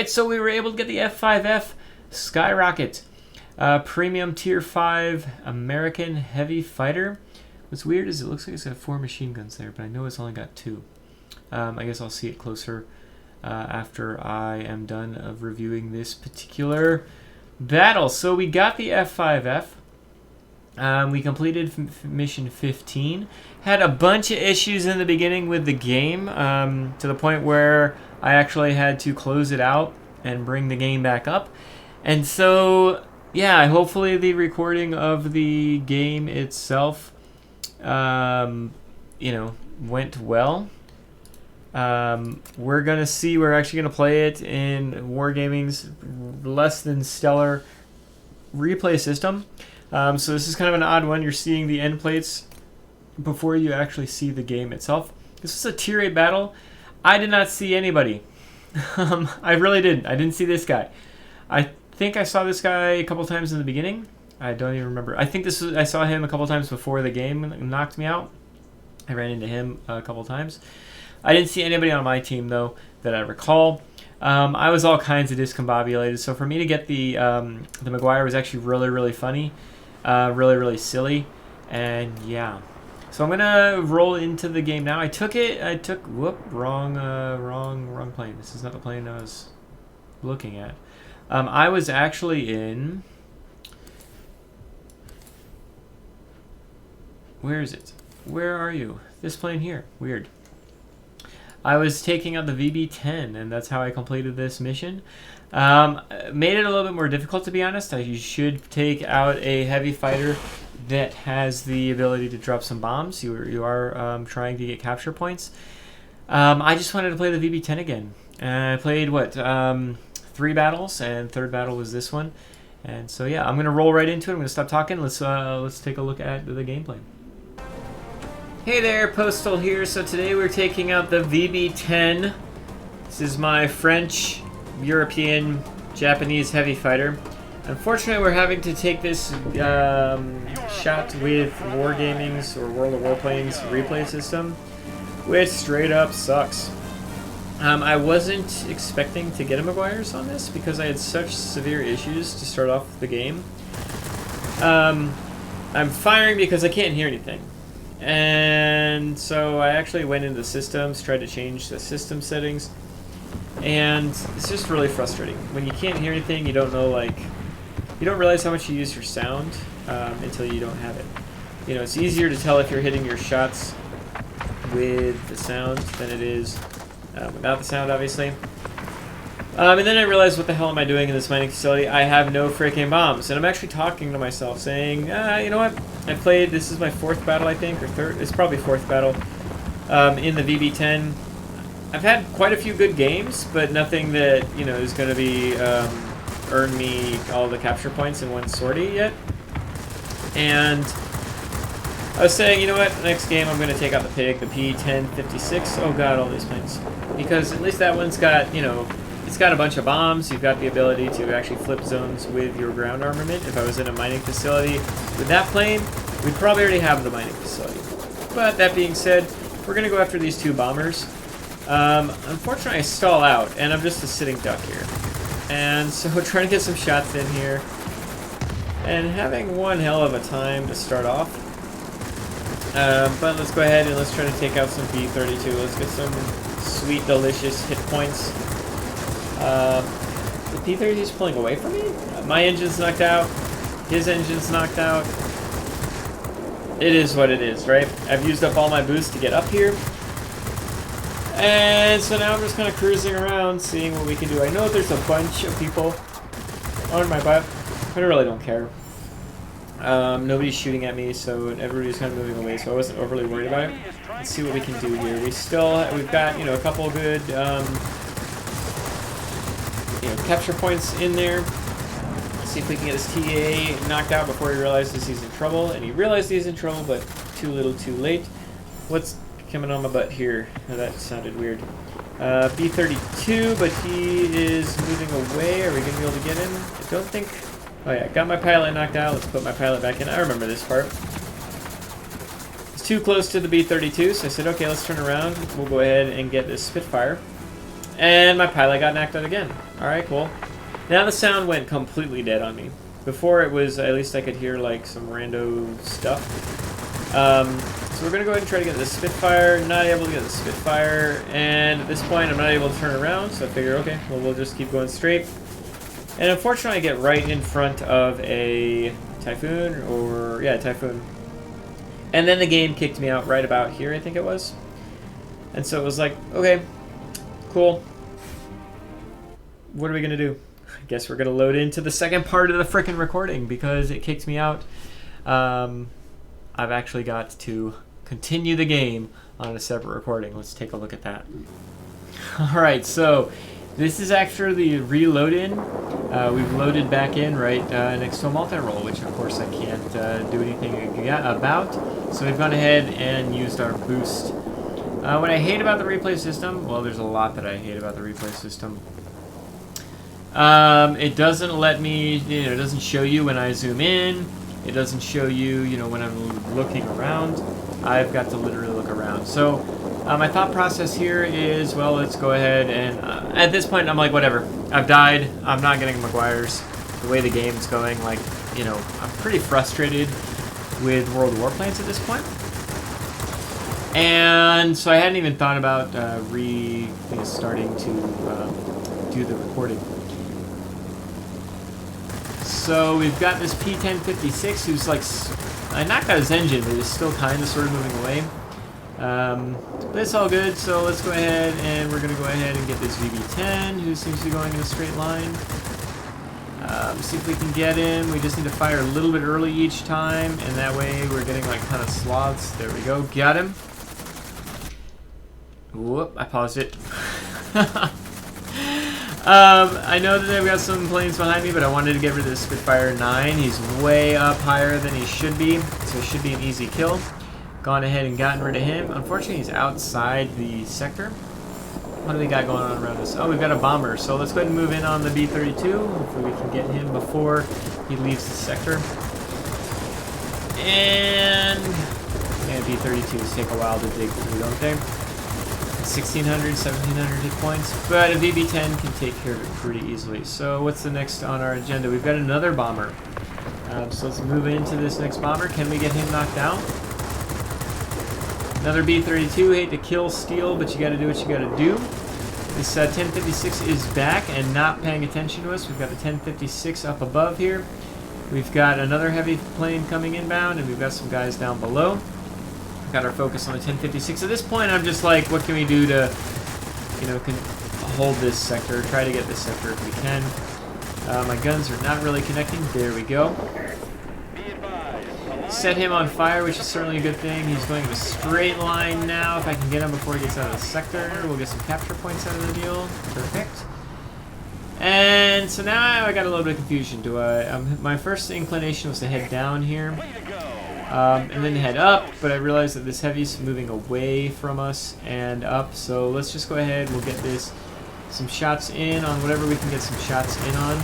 Alright, so we were able to get the F5F Skyrocket. Premium Tier 5 American Heavy Fighter. What's weird is it looks like it's got 4 machine guns there, but I know it's only got 2. I guess I'll see it closer after I am done of reviewing this particular battle. So we got the F5F. We completed mission 15. Had a bunch of issues in the beginning with the game, to the point where I actually had to close it out and bring the game back up. And so, yeah, hopefully the recording of the game itself, went well. We're going to see, we're actually going to play it in Wargaming's less than stellar replay system. So this is kind of an odd one. You're seeing the end plates before you actually see the game itself. This is a Tier 8 battle. I did not see anybody. I really didn't. I didn't see this guy. I think I saw this guy a couple times in the beginning. I don't even remember. I think I saw him a couple times before the game knocked me out. I ran into him a couple times. I didn't see anybody on my team, though, that I recall. I was all kinds of discombobulated. So for me to get the McGuire was actually really, really funny. Really, really silly. And yeah. So I'm going to roll into the game now. Wrong plane. This is not the plane I was looking at. I was actually in... Where is it? Where are you? This plane here. Weird. I was taking out the VB-10, and that's how I completed this mission. Made it a little bit more difficult, to be honest. You should take out a heavy fighter that has the ability to drop some bombs. You are trying to get capture points. I just wanted to play the VB-10 again. I played, 3 battles, and third battle was this one. And so, yeah, I'm going to roll right into it. I'm going to stop talking. Let's take a look at the gameplay. Hey there, Postal here. So today we're taking out the VB-10. This is my French, European, Japanese heavy fighter. Unfortunately, we're having to take this shot with Wargaming's or World of Warplanes replay system, which straight up sucks. I wasn't expecting to get a McGuire's on this because I had such severe issues to start off the game. I'm firing because I can't hear anything. And so I actually went into systems, tried to change the system settings, and it's just really frustrating. When you can't hear anything, you don't know, you don't realize how much you use your sound until you don't have it. You know, it's easier to tell if you're hitting your shots with the sound than it is without the sound, obviously. And then I realized, what the hell am I doing in this mining facility? I have no freaking bombs. And I'm actually talking to myself, saying, you know what? I played, this is my 4th battle, I think, or 3rd. It's probably 4th battle in the VB-10. I've had quite a few good games, but nothing that, is going to be earn me all the capture points in one sortie yet. And I was saying, you know what? Next game, I'm going to take out the pig, the P-1056. Oh, God, all these planes. Because at least that one's got, it's got a bunch of bombs. You've got the ability to actually flip zones with your ground armament. If I was in a mining facility with that plane, we'd probably already have the mining facility. But that being said, we're going to go after these 2 bombers. Unfortunately, I stall out, and I'm just a sitting duck here. And so trying to get some shots in here, and having one hell of a time to start off. But let's go ahead and let's try to take out some B-32. Let's get some sweet, delicious hit points. The P-32 is pulling away from me? My engine's knocked out. His engine's knocked out. It is what it is, right? I've used up all my boost to get up here. And so now I'm just kind of cruising around, seeing what we can do. I know there's a bunch of people on my butt, but I really don't care. Nobody's shooting at me, so everybody's kind of moving away, so I wasn't overly worried about it. Let's see what we can do here. We've got, a couple good, capture points in there. Let's see if we can get his TA knocked out before he realizes he's in trouble. And he realized he's in trouble, but too little too late. What's coming on my butt here? Oh, that sounded weird. B-32, but he is moving away. Are we going to be able to get him? I don't think... Oh yeah, got my pilot knocked out. Let's put my pilot back in. I remember this part. It's too close to the B-32, so I said, okay, let's turn around. We'll go ahead and get this Spitfire. And my pilot got knocked out again. Alright, cool. Now the sound went completely dead on me. Before it was, at least I could hear like some rando stuff. So we're going to go ahead and try to get the Spitfire. Not able to get the Spitfire. And at this point I'm not able to turn around. So I figure, okay, well we'll just keep going straight. And unfortunately I get right in front of a Typhoon. Typhoon. And then the game kicked me out right about here, I think it was. And so it was like, okay, cool. What are we going to do? I guess we're going to load into the second part of the frickin' recording because it kicked me out. I've actually got to continue the game on a separate recording. Let's take a look at that. Alright, so this is after the reload in. We've loaded back in right next to a multi-roll, which of course I can't do anything about. So we've gone ahead and used our boost. What I hate about the replay system, well, there's a lot that I hate about the replay system. It doesn't let me, it doesn't show you when I zoom in. It doesn't show you, when I'm looking around. I've got to literally look around. So my thought process here is, well, let's go ahead and, at this point, I'm like, whatever. I've died. I'm not getting McGuire's. The way the game's going, like, I'm pretty frustrated with World Warplanes at this point. And so I hadn't even thought about starting to do the recording. So we've got this P1056 who's like, I knocked out his engine, but it's still kind of sort of moving away. But it's all good, so let's go ahead and we're going to go ahead and get this VB10 who seems to be going in a straight line. See if we can get him. We just need to fire a little bit early each time, and that way we're getting like kind of sloths. There we go, got him. Whoop, I paused it. I know that they've got some planes behind me, but I wanted to get rid of the Spitfire 9. He's way up higher than he should be, so it should be an easy kill. Gone ahead and gotten rid of him. Unfortunately, he's outside the sector. What do we got going on around us? Oh, we've got a bomber, so let's go ahead and move in on the B-32. Hopefully we can get him before he leaves the sector. And B-32s take a while to dig through, don't they? 1,600, 1,700 hit points, but a VB-10 can take care of it pretty easily. So what's the next on our agenda? We've got another bomber. So let's move into this next bomber. Can we get him knocked out? Another B-32. Hate to kill steel, but you got to do what you got to do. This 1056 is back and not paying attention to us. We've got the 1056 up above here. We've got another heavy plane coming inbound, and we've got some guys down below. Got our focus on the 1056. At this point, I'm just like, what can we do to, hold this sector, try to get this sector if we can. My guns are not really connecting. There we go. Set him on fire, which is certainly a good thing. He's going in a straight line now. If I can get him before he gets out of the sector, we'll get some capture points out of the deal. Perfect. And so now I got a little bit of confusion. My first inclination was to head down here. And then head up, but I realized that this heavy's moving away from us and up, so let's just go ahead, we'll get some shots in on whatever we can get some shots in on.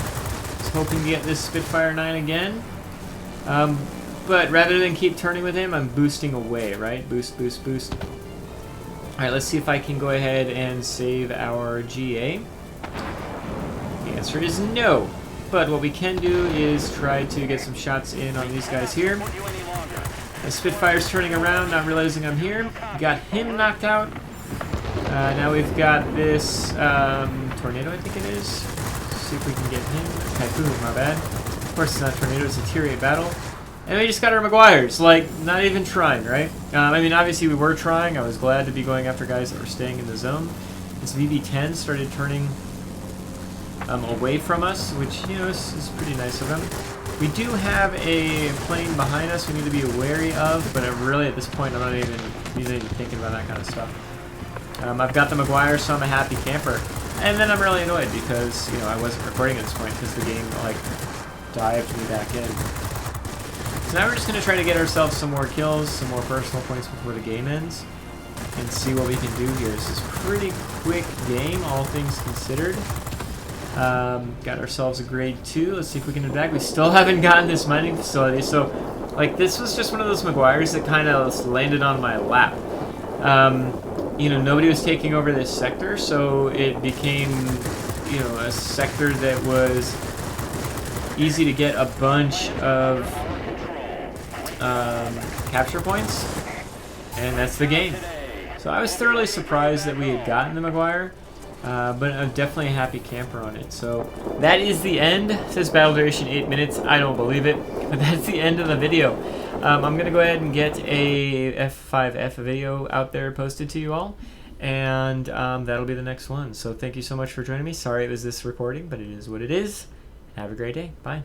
Just hoping to get this Spitfire 9 again. But rather than keep turning with him, I'm boosting away, right? Boost, boost, boost. Alright, let's see if I can go ahead and save our GA. The answer is no. But what we can do is try to get some shots in on these guys here. The Spitfire's turning around, not realizing I'm here. Got him knocked out. Now we've got this Tornado, I think it is. See if we can get him. Typhoon, my bad. Of course it's not Tornado, it's a Tier 8 battle. And we just got our McGuire's, like, not even trying, right? I mean, obviously we were trying. I was glad to be going after guys that were staying in the zone. This VB-10 started turning away from us, which, is pretty nice of him. We do have a plane behind us we need to be wary of, but really at this point I'm not even thinking about that kind of stuff. I've got the McGuire, so I'm a happy camper. And then I'm really annoyed because, I wasn't recording at this point because the game, like, dived me back in. So now we're just going to try to get ourselves some more kills, some more personal points before the game ends, and see what we can do here. This is a pretty quick game, all things considered. Got ourselves a grade 2. Let's see if we can attack. We still haven't gotten this mining facility, so like this was just one of those McGuire's that kind of landed on my lap. nobody was taking over this sector, so it became, a sector that was easy to get a bunch of capture points, and that's the game. So I was thoroughly surprised that we had gotten the McGuire, but I'm definitely a happy camper on it. So that is the end. It says battle duration 8 minutes. I don't believe it, but that's the end of the video. I'm going to go ahead and get a F5F video out there posted to you all, and that'll be the next one. So thank you so much for joining me. Sorry it was this recording, but it is what it is. Have a great day. Bye.